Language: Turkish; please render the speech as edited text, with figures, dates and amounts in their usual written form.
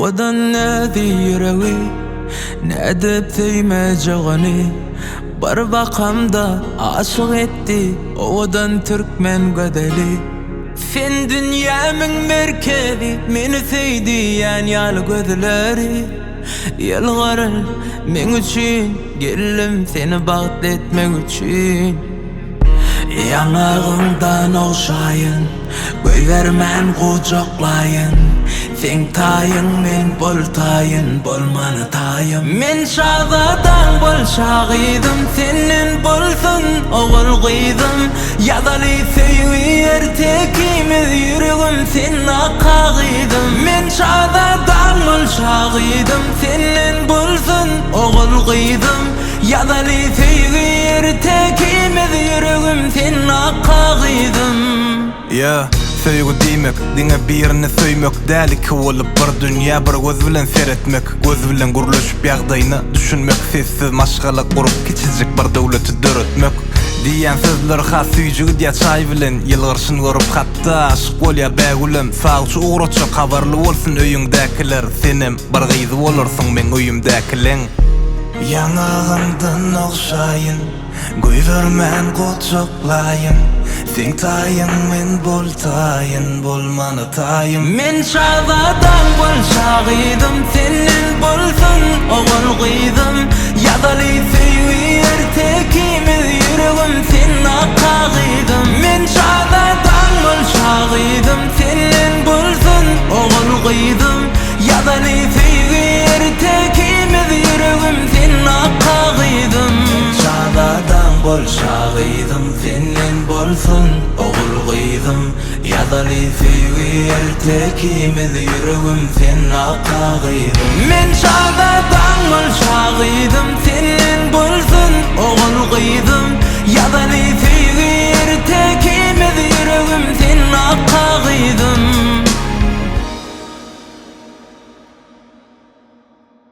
odan nädi yüreği nädip tüyme jagany bir bakamda aşık etti odan Türkmen gödeli. Sen dünyamın merkezi meni söýdiýän ýaly gözleri. Yalvarır men üçün gelim seni baht etmek üçün. Yanağımdan okşayın, göýbermän kucaklayın. Sen taýyň men boltaýyn, bolmany taýym. Men şahzadam bol şahidym, senin bolsun oğul gyzym. Ýazaly söýgü ertekimiz ýüregim sen akagydym. Men şahzadam bol şahidym, senin bolsun oğul gyzym. Ýazaly söýgü ertekimiz ýüregim sen akagydym. Söýgü diýmek, diňe birini söýmek däli ki bolup bir dünýä bir göz bilen seretmek, göz bilen guruluşyp ýagdaýyny düşünmek, sessiz maşgala gurup kiçijik bir döwleti döretmek diýen sözler has süýjügi diýe çaý bilen ýylgyrşyny görüp hatda aşyk bolýar bägulem. Sagçy ugraça habarly bolsun öýüňdäkiler, senem bir gyzy bolarsyň men öýümdäkileň. Yanağımdan okşayın, göýbermän kucaklayın. Sen taýyň men boltaýyn, bolmany taýym. Men şahzadam bol şahidym, senin bolsun oğul gyzym. Ýazaly söýgü ertekimiz ýüregim sen akagydym. Men şahzadam bol şahidym, senin bolsun oğul gyzym. Ýazaly söýgü ertekimiz ýüregim sen akagydym. Şahzadam bol şahidym, senin bolsun oğul gyzym. Ýazaly söýgü ertekimiz ýüregim sen akagydym. Men şahzadam bol şahidym, senin bolsun oğul gyzym. Ýazaly